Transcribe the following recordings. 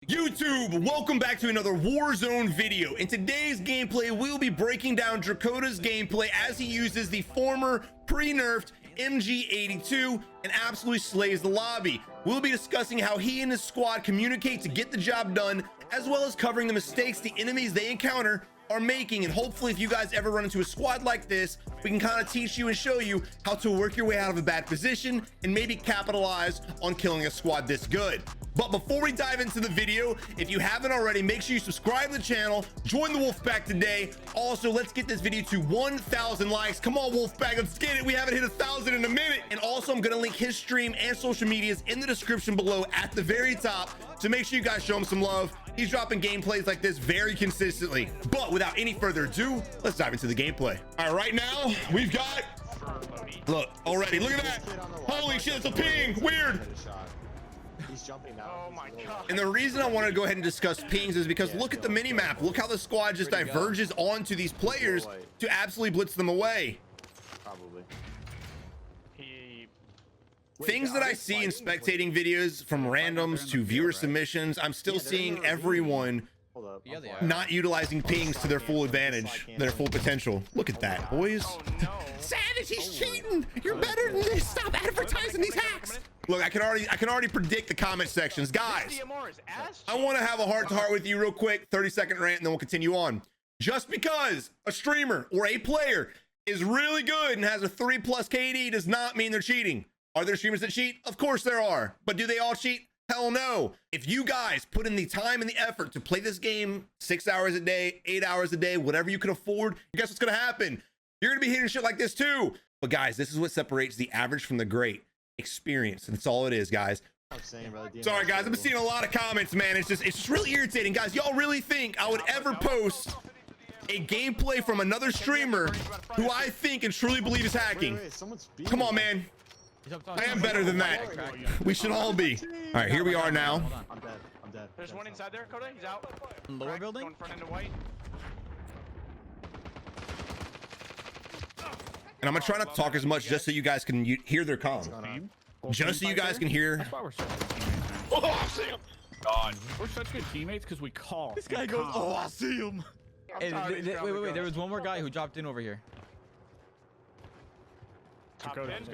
YouTube, welcome back to another Warzone video. In today's gameplay, we'll be breaking down Drakota's gameplay as he uses the former pre-nerfed MG82 and absolutely slays the lobby. We'll be discussing how he and his squad communicate to get the job done, as well as covering the mistakes the enemies they encounter are making. And hopefully, if you guys ever run into a squad like this, we can kind of teach you and show you how to work your way out of a bad position and maybe capitalize on killing a squad this good. But before we dive into the video, if you haven't already, make sure you subscribe to the channel, join the Wolfpack today. Also, let's get this video to 1,000 likes. Come on, Wolfpack, let's get it. We haven't hit 1,000 in a minute. And also, I'm gonna link his stream and social medias in the description below at the very top, so make sure you guys show him some love. He's dropping gameplays like this very consistently. But without any further ado, let's dive into the gameplay. All right, right now we've got, look already, look at that. Holy shit, it's a ping. Weird. He's jumping now. Oh my god. And the reason I want to go ahead and discuss pings is because look at the mini map. Look how the squad just diverges onto these players to absolutely blitz them away. Probably. Things that I see in spectating videos, from randoms to viewer submissions, I'm still seeing everyone not utilizing pings to their full advantage, their full potential. Look at that, boys. Oh, no. Savage, he's cheating. You're better than this. Stop advertising these hacks. Look, I can already predict the comment sections, guys. I want to have a heart-to-heart with you real quick, 30-second rant, and then we'll continue on. Just because a streamer or a player is really good and has a 3+ KD does not mean they're cheating. Are there streamers that cheat? Of course there are. But do they all cheat? Hell no. If you guys put in the time and the effort to play this game 6 hours a day, 8 hours a day, whatever you can afford, guess what's gonna happen? You're gonna be hitting shit like this too. But guys, this is what separates the average from the great. Experience. And that's all it is, guys. Sorry guys, I'm seeing a lot of comments, man. It's just really irritating. Guys, y'all really think I would ever post a gameplay from another streamer who I think and truly believe is hacking? Come on, man. I am better than that. We should all be. All right, here we are now. I'm dead. There's one inside there, Coda. He's out. Lower building? Going front into white. And I'm gonna try not to talk as much just so you guys can hear their comms. Just so you guys can hear. That's why we're such good teammates, man. Oh, I see him. God, we're such good teammates because we call. This guy goes, oh, I see him. Hey, wait. There was one more guy who dropped in over here.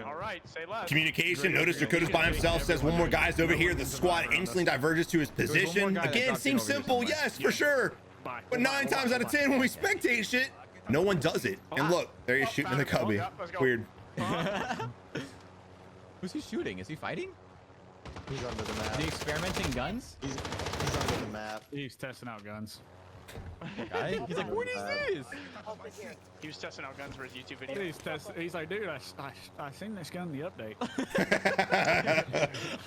All right, say less. Communication. Notice Dakota's by himself. Says one more guy's over here. The squad instantly diverges to his position. Again, seems simple. Yes, for sure. But 9 times out of 10, when we spectate shit, no one does it. And look, there he's shooting in the cubby. Weird. Who's he shooting? Is he fighting? He's under the map. Is he experimenting guns? He's under the map. He's testing out guns. Okay. He's like, what is this? He was testing out guns for his YouTube video. He's like, dude, I seen this gun in the update.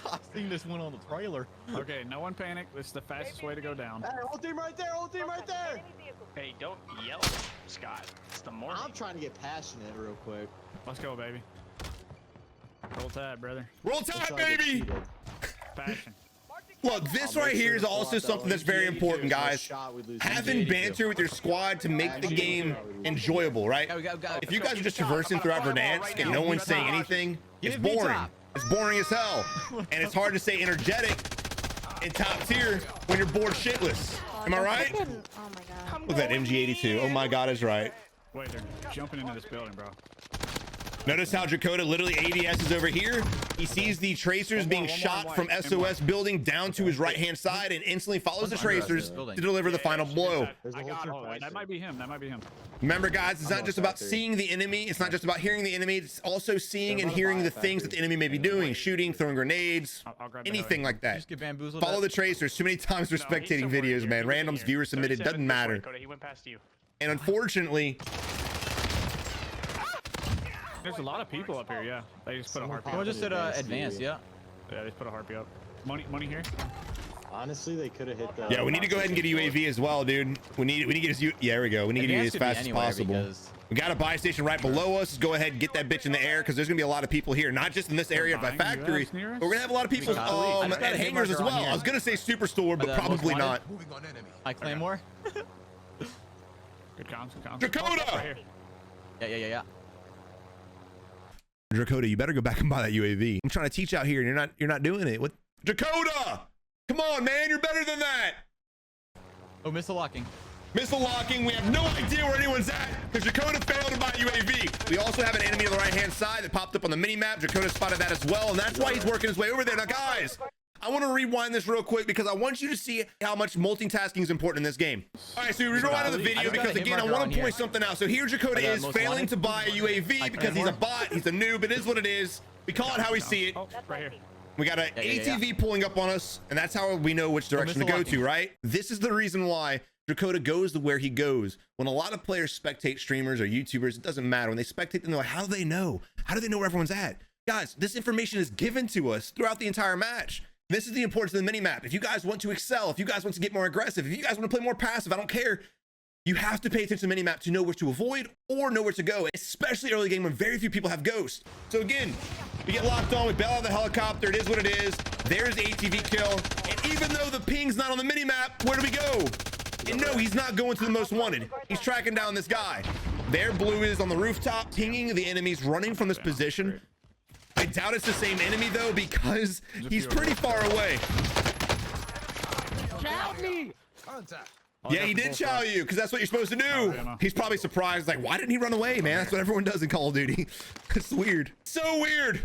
I seen this one on the trailer. Okay, no one panic. This is the fastest way to go down. Hey, whole team right there, whole team right there. Hey, don't yell, Scott. It's the morning. I'm trying to get passionate real quick. Let's go, baby. Roll tide, brother. Roll tide, baby. Passion. Look, this right here is also something that's very important, guys. Having banter with your squad to make the game enjoyable, right? If you guys are just traversing throughout Verdansk and no one's saying anything, it's boring. It's boring as hell. And it's hard to stay energetic in top tier when you're bored shitless. Am I right? Oh my god. Look at that MG82. Oh my god, is right. Wait, they're jumping into this building, bro. Notice how Drakota literally ADS is over here. He sees the tracers being shot from SOS building down to his right-hand side and instantly follows the tracers to deliver the final blow. That might be him. That might be him. Remember, guys, it's not just about seeing the enemy. It's not just about hearing the enemy. It's also seeing and hearing the things that the enemy may be doing, shooting, throwing grenades, anything like that. Follow the tracers. Too many times we're spectating videos, man. Randoms, viewers submitted, doesn't matter. He went past you. And unfortunately, there's a lot of people up here, yeah. They just put a harpy Someone up. just said advance, yeah. Yeah, they just put a harpy up. Money here. Honestly, they could have hit the. yeah, we need to go ahead and get a UAV as well, dude. We need to get his yeah, there we go. We need to get it as fast as possible. We got a buy station right below us. Go ahead and get that bitch in the air because there's gonna be a lot of people here, not just in this area of the factory, but we're gonna have a lot of people at hangars as well. I was gonna say superstore, but probably not. I Claymore. Good comms, good comms. Drakota! Right here. Yeah. Drakota, you better go back and buy that UAV. I'm trying to teach out here, and you're not doing it. What? Drakota! Come on, man. You're better than that. Oh, missile locking. Missile locking. We have no idea where anyone's at because Drakota failed to buy UAV. We also have an enemy on the right-hand side that popped up on the mini-map. Drakota spotted that as well, and that's why he's working his way over there. Now, guys, I want to rewind this real quick because I want you to see how much multitasking is important in this game. All right, so we rewind to the video because, again, I want to point something out. So here Drakota is failing to buy a UAV because he's a bot. He's a noob. It is what it is. We call it how we see it. Oh, right here. We got an ATV pulling up on us, and that's how we know which direction to go to, right? This is the reason why Drakota goes to where he goes. When a lot of players spectate streamers or YouTubers, it doesn't matter. When they spectate them, they're like, how do they know? How do they know where everyone's at? Guys, this information is given to us throughout the entire match. This is the importance of the minimap. If you guys want to excel, if you guys want to get more aggressive, if you guys want to play more passive, I don't care. You have to pay attention to the minimap to know where to avoid or know where to go, especially early game when very few people have ghost. So again, we get locked on, we bail out of the helicopter. It is what it is. There's the ATV kill. And even though the ping's not on the minimap, where do we go? And no, he's not going to the most wanted. He's tracking down this guy. There, Blue is on the rooftop, pinging the enemies running from this position. I doubt it's the same enemy though, because he's pretty far away. Yeah, he did chow you because that's what you're supposed to do. He's probably surprised, like, why didn't he run away, man? That's what everyone does in Call of Duty. It's weird. So weird.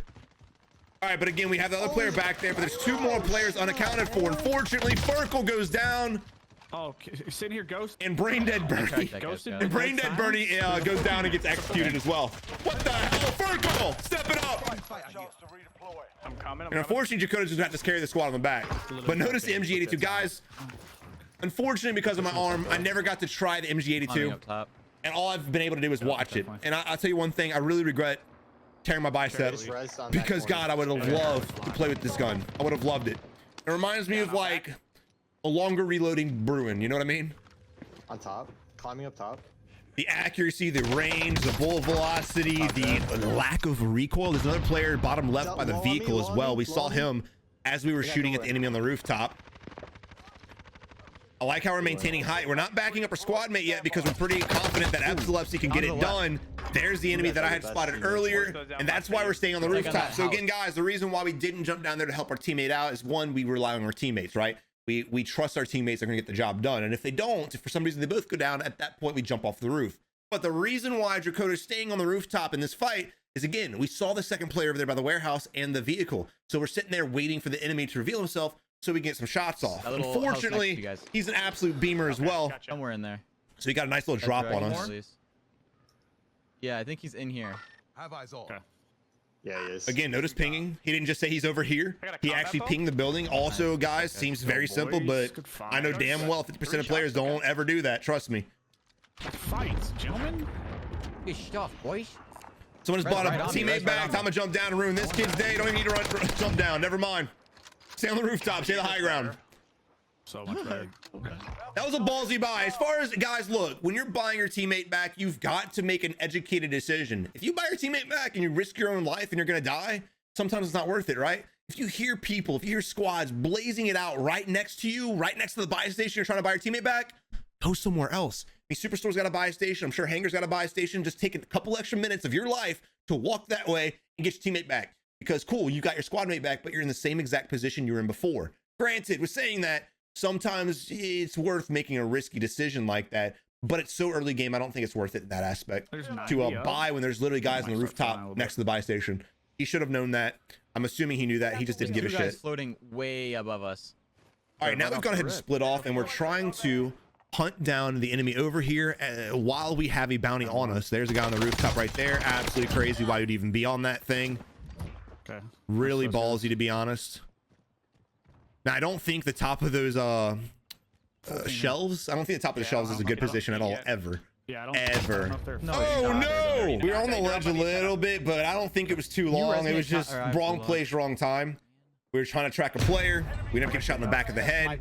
All right, but again, we have the other player back there, but there's two more players unaccounted for. Unfortunately, Furkle goes down. Oh, sitting here, Ghost. And Brain Dead Bernie. And Brain Dead Bernie goes down and gets executed as well. What the hell? Furkle, step it up. I'm coming. And unfortunately, Drakota just had to carry the squad on the back. But notice the MG82. Guys, unfortunately, because of my arm, I never got to try the MG82. And all I've been able to do is watch it. And I'll tell you one thing, I really regret tearing my biceps because, God, I would have loved to play with this gun. I would have loved it. It reminds me of, like, a longer reloading Bruin. You know what I mean? On top, climbing up top. The accuracy, the range, the bullet velocity, the lack of recoil. There's another player bottom left by the vehicle as well. We saw him as we were shooting at the enemy on the rooftop. I like how we're maintaining height. We're not backing up our squad mate yet because we're pretty confident that Epilepsy can get it done. There's the enemy that I had spotted earlier, and that's why we're staying on the rooftop. So again, guys, the reason why we didn't jump down there to help our teammate out is, one, we rely on our teammates, right? We trust our teammates are going to get the job done. And if they don't, if for some reason they both go down, at that point, we jump off the roof. But the reason why Drakota is staying on the rooftop in this fight is, again, we saw the second player over there by the warehouse and the vehicle. So we're sitting there waiting for the enemy to reveal himself so we can get some shots off. Unfortunately, he's an absolute beamer as well. Somewhere in there. So he got a nice little drop on us. Yeah, I think he's in here. Have eyes all. Okay. Yeah, he is. Again, notice pinging. He didn't just say he's over here. He actually pinged the building. Also, guys, seems very simple, but I know damn well 50% of players don't ever do that. Trust me. Fights, gentlemen. Good stuff, boys. Someone's bought a teammate back. Time to jump down and ruin this kid's day. Don't even need to jump down. Never mind. Stay on the rooftop. Stay the high ground. So much better. That was a ballsy buy. As far as, guys, look, when you're buying your teammate back, you've got to make an educated decision. If you buy your teammate back and you risk your own life and you're going to die, sometimes it's not worth it, right? If you hear people, if you hear squads blazing it out right next to you, right next to the buy station, you're trying to buy your teammate back, go somewhere else. I mean, Superstore's got a buy station. I'm sure Hangar's got a buy station. Just take a couple extra minutes of your life to walk that way and get your teammate back. Because, cool, you got your squad mate back, but you're in the same exact position you were in before. Granted, with saying that, sometimes it's worth making a risky decision like that, but it's so early game, I don't think it's worth it in that aspect to buy when there's literally guys on the rooftop next to the buy station. He should have known that. I'm assuming he knew that. He just didn't give a shit. Floating way above us. All right, now we've gone ahead and split off, and we're trying to hunt down the enemy over here while we have a bounty on us. There's a guy on the rooftop right there. Absolutely crazy why you'd even be on that thing. Okay. Really ballsy, to be honest. Now, I don't think the top of those shelves, I don't think the top of the shelves is a good position at all, ever. Yeah, I don't Ever. know Oh, no! We were on the ledge a little bit, but I don't think it was too long. It was just wrong place, wrong time. We were trying to track a player. We didn't get shot in the back of the head.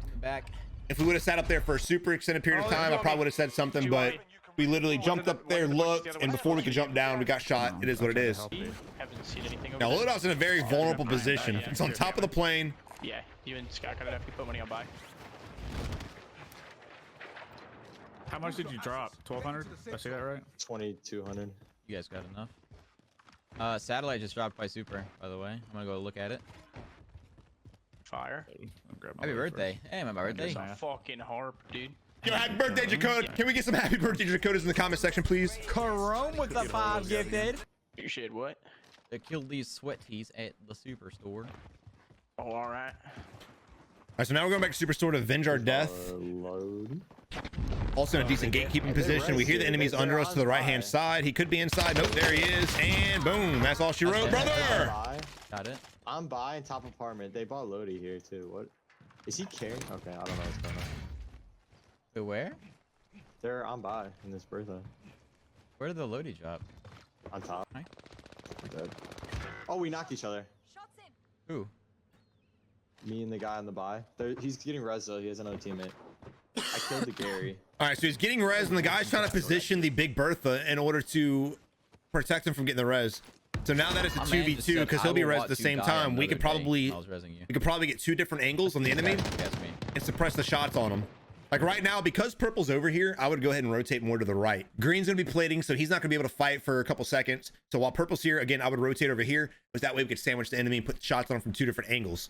If we would have sat up there for a super extended period of time, I probably would have said something, but we literally jumped up there, looked, and before we could jump down, we got shot. It is what it is. Now, Loadout's in a very vulnerable position. It's on top of the plane. Yeah, you and Scott gotta definitely put money on buy. How much did you drop? 1,200? Did I say that right? 2,200. You guys got enough? Satellite just dropped by Super, by the way. I'm gonna go look at it. fire. I'll grab my Happy loot birthday. Hey, my birthday. There's a fucking harp, dude. Yo, happy birthday, Drakota. Can we get some happy birthday Drakotas in the comment section, please? Chrome with the 5 gifted. You should what? They killed these sweat tees at the superstore. Oh, all right. All right, so now we're going back to Superstore to avenge our death. Load. Also in a decent gatekeeping position. We hear the enemies under us to the right-hand side. He could be inside. Nope, there he is. And boom, that's all she wrote, brother. Got it. I'm buying top apartment. They bought Lodi here too. What? Is he carrying? Okay, I don't know what's going on. Wait, where? They're on buy in this birthday. Where did the loadie drop? On top. Hi. We're dead. Oh, we knocked each other. Who? Me and the guy on the buy. He's getting res though. He has another teammate. I killed the Gary. All right, so he's getting res, and the guy's trying to position the Big Bertha in order to protect him from getting the res. So now that it's a 2v2, because he'll be res at the same time, we could probably get 2 different angles on the enemy and suppress the shots on him. Like right now, because purple's over here, I would go ahead and rotate more to the right. Green's gonna be plating, so he's not gonna be able to fight for a couple seconds. So while purple's here, again, I would rotate over here, because that way we could sandwich the enemy and put shots on him from 2 different angles.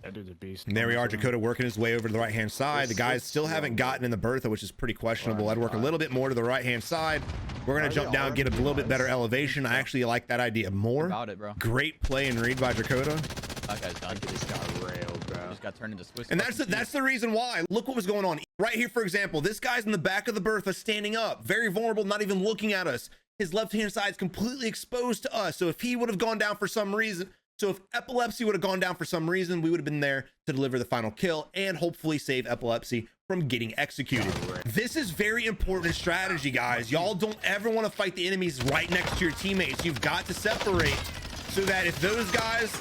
That dude's a beast. And there we are, Drakota working his way over to the right-hand side. The guys still haven't gotten in the Bertha, which is pretty questionable. I'd work a little bit more to the right-hand side. We're gonna jump down, get a little bit better elevation. I actually like that idea more. About it, bro. Great play and read by Drakota. That guy's done. This got railed, bro. Just got turned into Swiss. And that's the reason why. Look what was going on right here. For example, this guy's in the back of the Bertha standing up, very vulnerable, not even looking at us. His left-hand side is completely exposed to us. So if he would have gone down for some reason, so if Epilepsy would have gone down for some reason, we would have been there to deliver the final kill and hopefully save Epilepsy from getting executed. This is very important strategy, guys. Y'all don't ever want to fight the enemies right next to your teammates. You've got to separate so that if those guys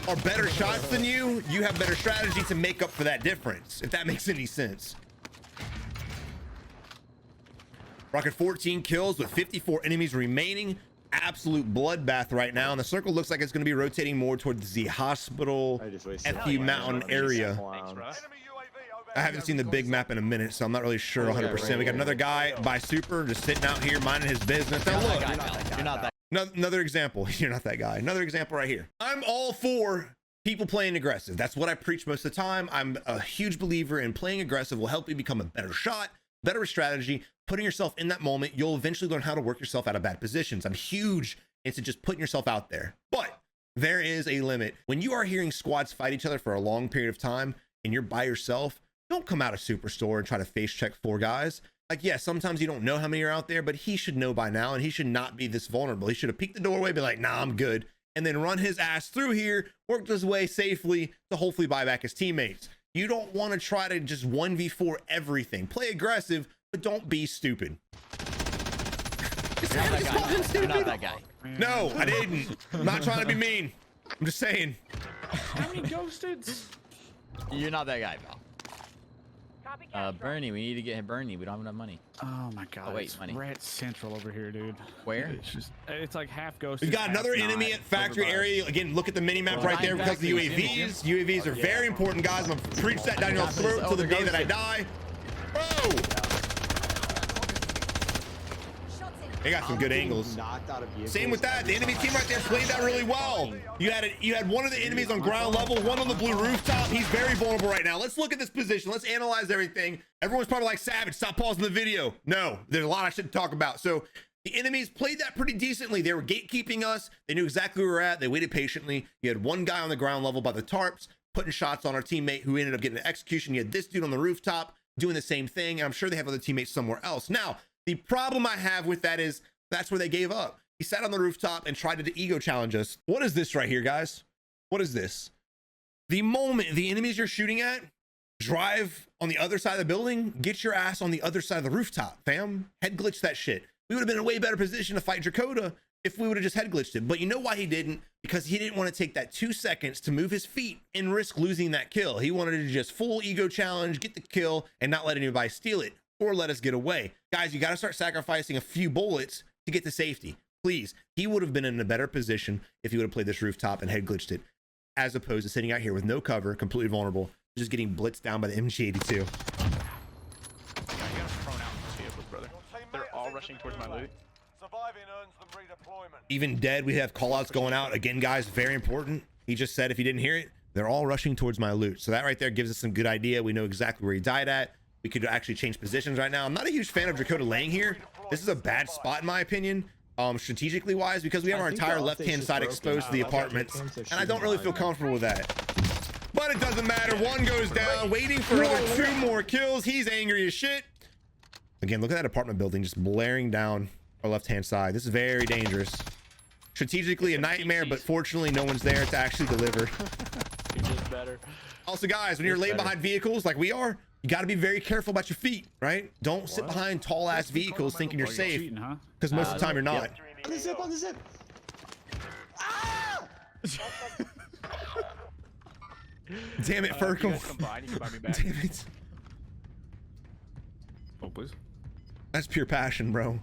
are better shots than you, you have better strategy to make up for that difference, if that makes any sense. Rocket 14 kills with 54 enemies remaining. Absolute bloodbath right now, and the circle looks like it's going to be rotating more towards the hospital FU Mountain area. I haven't seen the big map in a minute, so I'm not really sure 100%. We got another guy by super just sitting out here minding his business. Now look, You're not that. another example. You're not that guy. Another example right here. I'm all for people playing aggressive. That's what I preach most of the time. I'm a huge believer in playing aggressive will help you become a better shot, better strategy. Putting yourself in that moment, you'll eventually learn how to work yourself out of bad positions. I'm huge into just putting yourself out there, but there is a limit. When you are hearing squads fight each other for a long period of time and you're by yourself, don't come out of Superstore and try to face check 4 guys. Like, yeah, sometimes you don't know how many are out there, but he should know by now, and he should not be this vulnerable. He should have peeked the doorway, be like, nah, I'm good, and then run his ass through here, worked his way safely to hopefully buy back his teammates. You don't want to try to just 1v4 everything. Play aggressive, but don't be stupid. You're not that guy. No, I didn't. I'm not trying to be mean. I'm just saying. How many ghosted? You're not that guy, pal. Bernie, we need to get Bernie. We don't have enough money. Oh my god. Oh, wait, it's money. Rat Central over here, dude. Where? It's like half ghosted. We've got another enemy at factory area. Again, look at the mini map right there because of the UAVs. UAVs are very important, guys. I'm gonna preach that down your throat till the day that I die. Bro! They got some good angles. Same with that. The enemy team right there played that really well. You had one of the enemies on ground level, one on the blue rooftop. He's very vulnerable right now. Let's look at this position. Let's analyze everything. Everyone's probably like, Savage, stop pausing the video. No, there's a lot I should talk about. So the enemies played that pretty decently. They were gatekeeping us. They knew exactly where we were at. They waited patiently. You had one guy on the ground level by the tarps, putting shots on our teammate who ended up getting an execution. You had this dude on the rooftop doing the same thing. And I'm sure they have other teammates somewhere else. Now, the problem I have with that is that's where they gave up. He sat on the rooftop and tried to ego challenge us. What is this right here, guys? What is this? The moment the enemies you're shooting at drive on the other side of the building, get your ass on the other side of the rooftop, fam. Head glitch that shit. We would have been in a way better position to fight Drakota if we would have just head glitched it. But you know why he didn't? Because he didn't want to take that 2 seconds to move his feet and risk losing that kill. He wanted to just full ego challenge, get the kill, and not let anybody steal it or let us get away. Guys, you got to start sacrificing a few bullets to get to safety. Please. He would have been in a better position if he would have played this rooftop and head glitched it, as opposed to sitting out here with no cover, completely vulnerable, just getting blitzed down by the MG82. You got us thrown out in those vehicles, brother. They're all rushing towards my loot. Surviving earns them redeployment. Even dead, we have callouts going out. Again, guys, very important. He just said, if you didn't hear it, they're all rushing towards my loot. So that right there gives us some good idea. We know exactly where he died at. We could actually change positions right now. I'm not a huge fan of Drakota laying here. This is a bad spot in my opinion, strategically wise, because we have our entire left-hand side exposed to the apartments, and I don't really feel comfortable with that. But it doesn't matter. One goes down, waiting for another 2 more kills. He's angry as shit. Again, look at that apartment building just blaring down our left-hand side. This is very dangerous. Strategically a nightmare, but fortunately no one's there to actually deliver. Also, guys, when you're laid behind vehicles like we are, you got to be very careful about your feet, right? Don't sit behind tall ass vehicles thinking you're safe, because most of the time you're not. On the zip, on the zip. Ah! Damn it, Furkel. Damn it. Oh, please. That's pure passion, bro.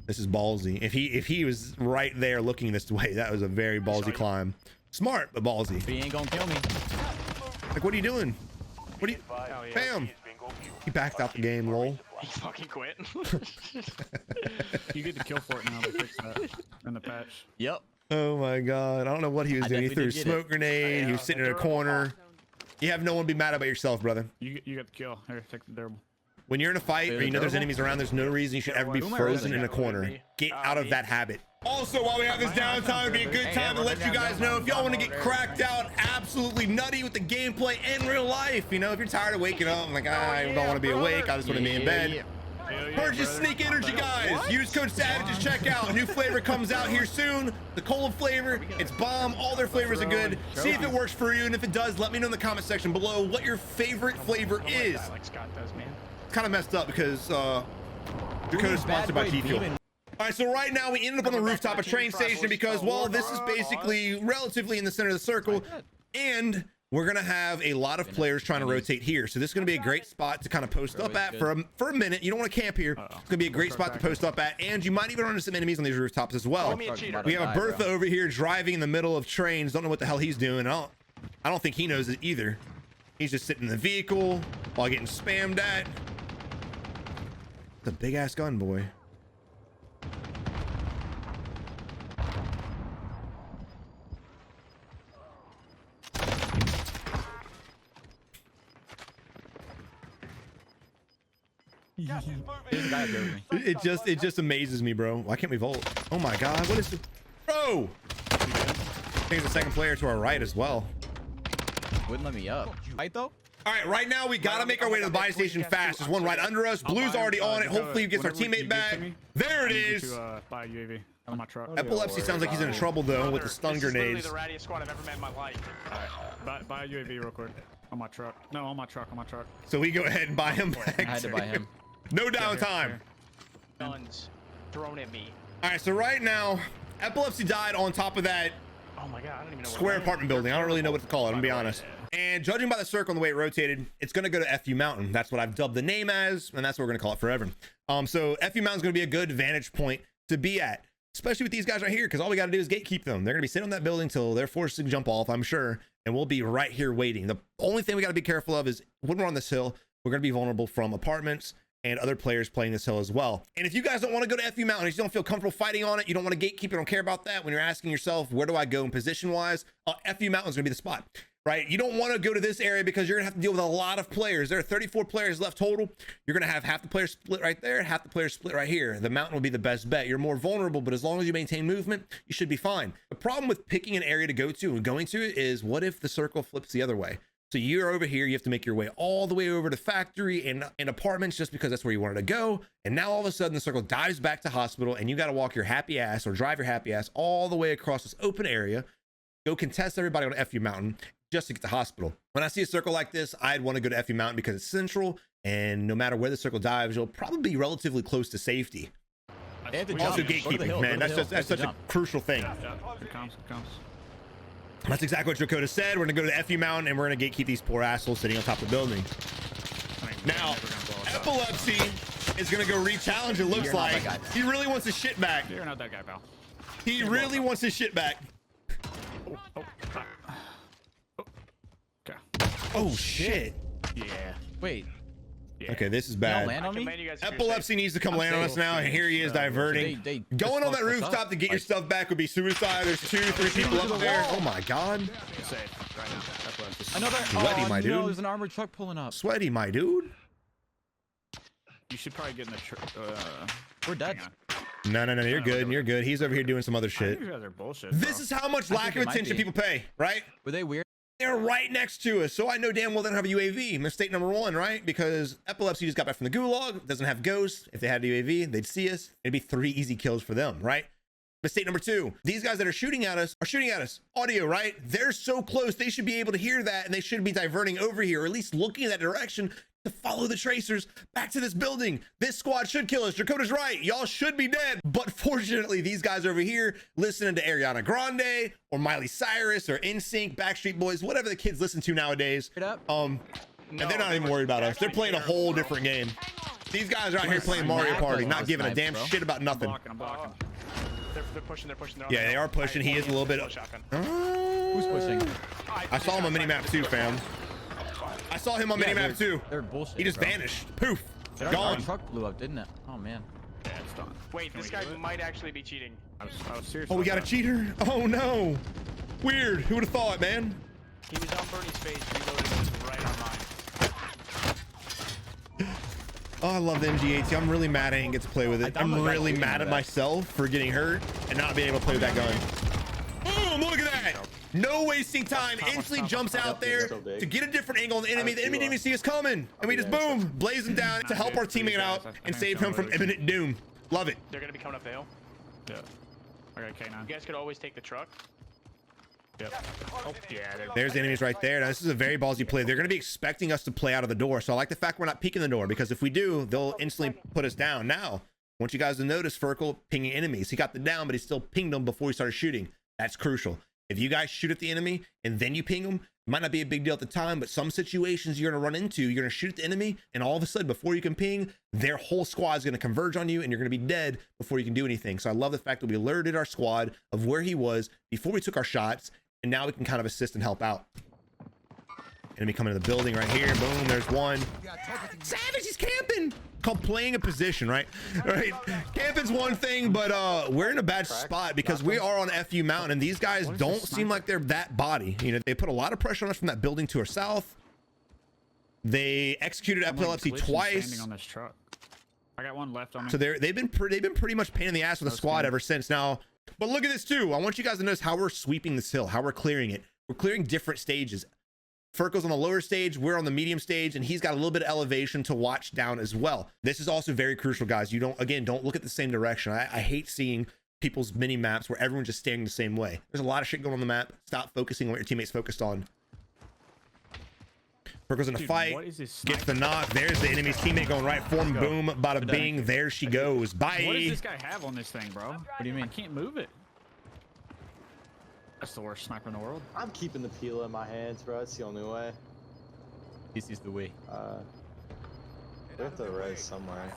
This is ballsy. If he was right there looking this way, that was a very ballsy climb. Smart, but ballsy. But he ain't gonna kill me. Like, what are you doing? What are you? Bam! He backed out the game, lol. He fucking quit. You get the kill for it now. They fix that in the patch. Yep. Oh my god, I don't know what he was doing. He threw a smoke grenade. He was sitting in a corner. You have no one to be mad about yourself, brother. You got the kill. Here, take the durable. When you're in a fight or you know there's enemies around, there's no reason you should ever be frozen in a corner. Get out of that habit. Also, while we have this downtime, it'd be a good time to let you guys know if y'all want to get cracked out absolutely nutty with the gameplay in real life. You know, if you're tired of waking up, I'm like, I don't want to be awake. I just want to be in bed. Purchase Sneak Energy, guys. Use code SAVAGE to check out. New flavor comes out here soon. The cola flavor, it's bomb. All their flavors are good. See if it works for you, and if it does, let me know in the comment section below what your favorite flavor is. Like Scott does, man. Kind of messed up because Drakota is sponsored by T Fuel. All right, so right now we ended up on the rooftop of train station because, well, this is basically relatively in the center of the circle, and we're gonna have a lot of players trying to rotate here. So this is gonna be a great spot to kind of post up at for a minute. You don't want to camp here. It's gonna be a great spot to post up at, and you might even run into some enemies on these rooftops as well. We have a Bertha over here driving in the middle of trains. Don't know what the hell he's doing. I don't think he knows it either. He's just sitting in the vehicle while getting spammed at. It's a big ass gun, boy. It just amazes me, bro. Why can't we vault? Oh my god, what is it? Bro! I think there's a second player to our right as well. Wouldn't let me up. Fight though? All right, right now we gotta make our way to the buy station fast. There's one right under us. Blue's already on it. Hopefully he gets our teammate back. There it is. Buy a UAV on my truck. Epilepsy sounds like he's in trouble though with the stun grenades. This is literally the rattiest squad I've ever met in my life. Buy a UAV real quick. On my truck. No, on my truck. So we go ahead and buy him back. I had to buy him. No downtime. Guns thrown at me. All right, so right now, Epilepsy died on top of that Oh my god, I don't even know. square apartment building. I don't really know what to call it, I'm gonna be honest. And judging by the circle and the way it rotated, it's gonna go to FU Mountain. That's what I've dubbed the name as, and that's what we're gonna call it forever. So FU Mountain's gonna be a good vantage point to be at, especially with these guys right here, because all we gotta do is gatekeep them. They're gonna be sitting on that building till they're forced to jump off, I'm sure, and we'll be right here waiting. The only thing we gotta be careful of is when we're on this hill, we're gonna be vulnerable from apartments and other players playing this hill as well. And if you guys don't want to go to FU Mountain, you don't feel comfortable fighting on it, you don't want to gatekeep, you don't care about that, when you're asking yourself, where do I go in position wise? FU Mountain is going to be the spot, right? You don't want to go to this area because you're going to have to deal with a lot of players. There are 34 players left total. You're going to have half the players split right there, half the players split right here. The mountain will be the best bet. You're more vulnerable, but as long as you maintain movement, you should be fine. The problem with picking an area to go to and going to it is, what if the circle flips the other way? So you're over here, you have to make your way all the way over to factory and apartments just because that's where you wanted to go. And now all of a sudden the circle dives back to hospital and you got to walk your happy ass or drive your happy ass all the way across this open area, go contest everybody on FU Mountain just to get to hospital. When I see a circle like this, I'd want to go to FU Mountain because it's central, and no matter where the circle dives, you'll probably be relatively close to safety. Also gatekeeping, man, that's such a crucial thing. It comes. That's exactly what Drakota said. We're gonna go to the FU Mountain and we're gonna gatekeep these poor assholes sitting on top of the building. Now, Epilepsy is gonna go re-challenge, it looks like. He really wants his shit back. You're not that guy, pal. He really wants his shit back. Okay. Oh shit. Yeah. Wait. Yeah. Okay, this is Y'all bad. land on me? Command you guys to be Epilepsy needs to come I'm land on safe. us now, and here he is diverting. They Going on just that fucked us rooftop up. to get your Like, stuff back would be suicide. There's 2-3 people up there. Oh my god. You're safe right now. That's what I'm just Another. Sweaty, Oh, my no, dude. there's an armored truck pulling up. Sweaty, my dude. You should probably get in the We're dead. hang on. No, you're good. You're good. He's over here doing some other I shit. think you guys are bullshit. This bro. is how much I lack think of it might attention be. people pay, right? Were they weird? They're right next to us, so I know damn well they don't have a UAV. Mistake number one, right? Because Epilepsy just got back from the gulag, doesn't have ghosts. If they had a UAV, they'd see us. It'd be 3 easy kills for them, right? Mistake number two, these guys that are shooting at us. Audio, right? They're so close, they should be able to hear that, and they should be diverting over here, or at least looking in that direction to follow the tracers back to this building. This squad should kill us. Dakota's right. Y'all should be dead. But fortunately, these guys over here listening to Ariana Grande or Miley Cyrus or NSYNC, Backstreet Boys, whatever the kids listen to nowadays. Straight up. And they're not even worried about us. They're playing a whole different game. These guys are out here playing Mario Party, not giving a damn shit about nothing. I'm blocking. They're pushing. They're Yeah, they are pushing. He is a little bit. Shotgun. Who's pushing? I saw him on minimap too, fam. I saw him on minimap too. They're bullshit. He just bro. vanished. Poof. Our Gone. truck blew up, didn't it? Oh man. Yeah, it's done. Wait, Can this we guy do it? might actually be cheating. I was serious. Oh, we about got a that. cheater. Oh no. Weird. Who would have thought, man? He was on Bernie's face, reloading, and was right on mine. Oh, I love the MG82. I'm really mad I didn't get to play with it. I I'm downloaded really that mad at game. myself for getting hurt and not being able to play with that gun. Boom, look at that. No wasting time. Instantly jumps out there to get a different angle on the enemy. The enemy didn't even see us coming. And we just boom, blaze him down to help our teammate out and save him from imminent doom. Love it. They're gonna be coming up the hill. Yeah. I got K9. You guys could always take the truck. Yep. Oh, yeah. There's the enemies right there. Now, this is a very ballsy play. They're going to be expecting us to play out of the door. So I like the fact we're not peeking the door, because if we do, they'll instantly put us down. Now, I want you guys to notice Furkel pinging enemies. He got the down, but he still pinged them before he started shooting. That's crucial. If you guys shoot at the enemy and then you ping them, it might not be a big deal at the time, but some situations you're going to run into, you're going to shoot at the enemy, and all of a sudden, before you can ping, their whole squad is going to converge on you, and you're going to be dead before you can do anything. So I love the fact that we alerted our squad of where he was before we took our shots, and now we can kind of assist and help out. Enemy coming to the building right here. Boom, there's one. Savage, he's camping. Called playing a position, right? Right. Camping's one thing, but we're in a bad spot because we are on FU Mountain, and these guys don't seem like they're that body. You know, they put a lot of pressure on us from that building to our south. They executed Epilepsy twice. Standing on this truck. I got one left on me. So they've been pretty much pain in the ass with the squad ever since. Now, but look at this too. I want you guys to notice how we're sweeping this hill, how we're clearing it. We're clearing different stages. Furkel's on the lower stage, we're on the medium stage, and he's got a little bit of elevation to watch down as well. This is also very crucial, guys. You don't look at the same direction. I hate seeing people's mini maps where everyone's just standing the same way. There's a lot of shit going on the map. Stop focusing on what your teammates focused on. Furkel's in a fight, what is this gets the knock. There's the enemy's teammate going right for him. Boom, bada bing. There she goes. Bye. What does this guy have on this thing, bro? What do you mean? I can't move it. That's the worst sniper in the world. I'm keeping the peel in my hands, bro. It's the only way. This is the way. They're at the res somewhere.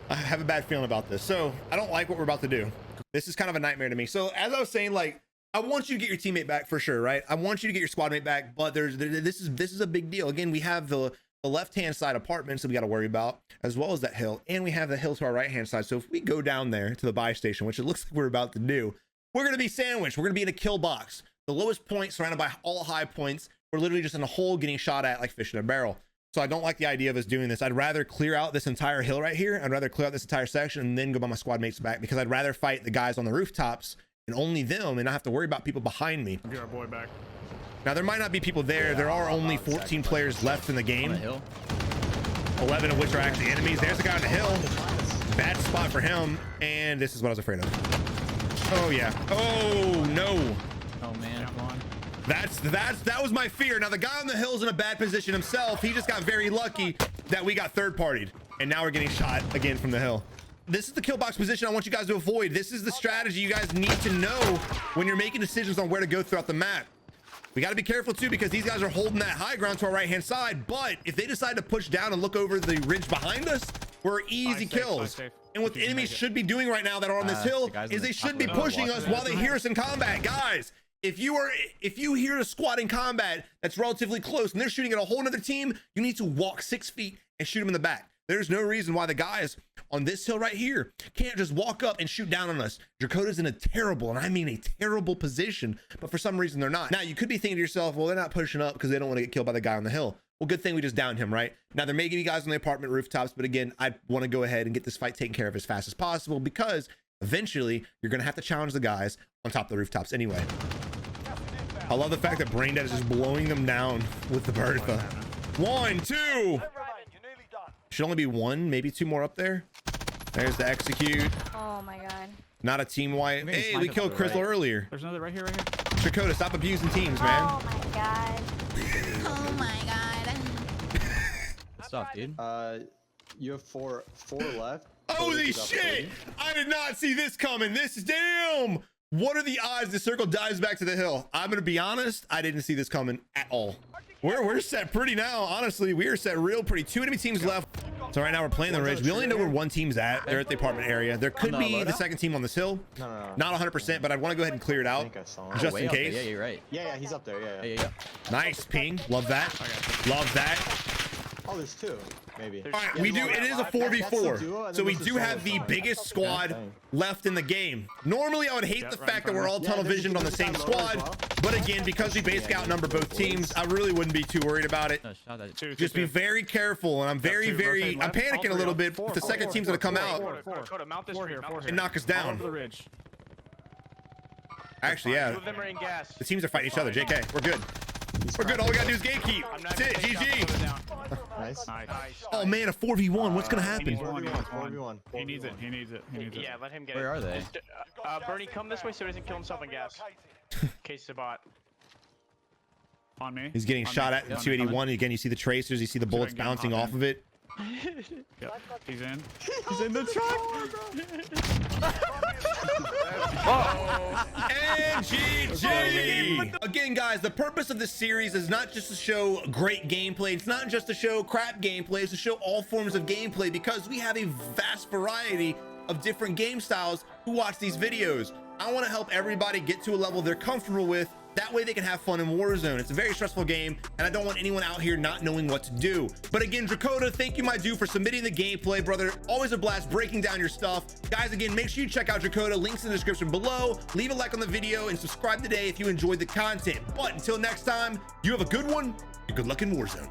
I have a bad feeling about this. So I don't like what we're about to do. This is kind of a nightmare to me. So as I was saying, like, I want you to get your teammate back for sure, right? I want you to get your squad mate back, but this is a big deal. Again, we have the left-hand side apartments that we got to worry about, as well as that hill, and we have the hill to our right-hand side. So if we go down there to the buy station, which it looks like we're about to do, we're going to be sandwiched. We're going to be in a kill box. The lowest point surrounded by all high points. We're literally just in a hole getting shot at like fish in a barrel. So I don't like the idea of us doing this. I'd rather clear out this entire hill right here. I'd rather clear out this entire section and then go by my squad mates back, because I'd rather fight the guys on the rooftops and only them and not have to worry about people behind me. I'll get our boy back. Now, there might not be people there. There are only 14 players left in the On game, the hill. 11 of which are actually enemies. There's a guy on the hill. Bad spot for him. And this is what I was afraid of. Oh, yeah. Oh, no. Oh man. Come on. That was my fear. Now, the guy on the hill is in a bad position himself. He just got very lucky that we got third-partied. And now we're getting shot again from the hill. This is the kill box position I want you guys to avoid. This is the strategy you guys need to know when you're making decisions on where to go throughout the map. We got to be careful too, because these guys are holding that high ground to our right hand side, but if they decide to push down and look over the ridge behind us, we're easy kills. And what the enemies should be doing right now that are on this hill the guys is on the they should top be of the hill pushing us walking while they hear us in combat. Guys, If you hear a squad in combat that's relatively close and they're shooting at a whole nother team, you need to walk 6 feet and shoot them in the back. There's no reason why the guys on this hill right here can't just walk up and shoot down on us. Drakota's in a terrible, and I mean a terrible position, but for some reason they're not. Now you could be thinking to yourself, well, they're not pushing up because they don't want to get killed by the guy on the hill. Well, good thing we just downed him, right? Now there may be guys on the apartment rooftops, but again, I want to go ahead and get this fight taken care of as fast as possible because eventually you're going to have to challenge the guys on top of the rooftops anyway. I love the fact that Braindead is just blowing them down with the Bertha. 1, 2. You're nearly done. Should only be 1, maybe 2 more up there. There's the execute. Oh my god. Not a team wide. Maybe Hey, snipe we up killed to the Crystal right. earlier. There's another right here, right here. Drakota, stop abusing teams, man. Oh my god. Oh my god. Good stuff, dude. You have four left. Holy Cody's up shit! 30. I did not see this coming. This is damn. What are the odds the circle dives back to the hill? I'm gonna be honest. I didn't see this coming at all. We're set pretty now. Honestly, we are set real pretty. 2 enemy teams left. So right now we're playing the ridge. We only know where 1 team's at. They're at the apartment area. There could On the be the loadout? second team on this hill. No. Not 100%, but I'd want to go ahead and clear it I out think I saw him. just Way in up there. case. Yeah, you're right. Yeah, he's up there. Yeah. Yeah. Nice ping. Love that. Love that. Oh, there's 2, maybe. All right, Yeah, we there's do. It is a That's the duo, 4v4, and so then we this is do have the solo. biggest squad Dang. left in the game. Normally, I would hate Yeah, the right fact in that we're all front tunnel there's visioned on the this same guy lower as squad, well. but again, because we basically outnumber both teams, I really wouldn't be too worried about it. No, shot that. Just be very careful, and I'm very, two, very. rotate I'm left, all panicking a three little up. bit. If the second team's gonna come out Dakota, mount this Four tree, here, mount four this here. and knock us All down. over the ridge. Actually, tree. yeah, Two of them are in gas. the teams are fighting each other. JK, we're good. We're good. All we gotta do is gatekeep. I'm not That's it. gonna take GG. Dakota down. Nice. Nice. Oh man, a 4v1. What's gonna happen? 4v1. He needs it. He needs it. He needs it. Yeah, let him get Where it. are they? Just, Bernie, come this way so he doesn't kill himself in gas. Case it's a bot. On me. He's getting On shot me. at Yeah, 281. Again, you see the tracers. You see the bullets again, bouncing hop off in. of it. Yep. He's in. He's in the truck. And GG! Again, guys, the purpose of this series is not just to show great gameplay. It's not just to show crap gameplay. It's to show all forms of gameplay because we have a vast variety of different game styles who watch these videos. I want to help everybody get to a level they're comfortable with. That way they can have fun in Warzone. It's a very stressful game, and I don't want anyone out here not knowing what to do. But again, Drakota, thank you, my dude, for submitting the gameplay, brother. Always a blast breaking down your stuff. Guys, again, make sure you check out Drakota. Links in the description below. Leave a like on the video and subscribe today if you enjoyed the content. But until next time, you have a good one and good luck in Warzone.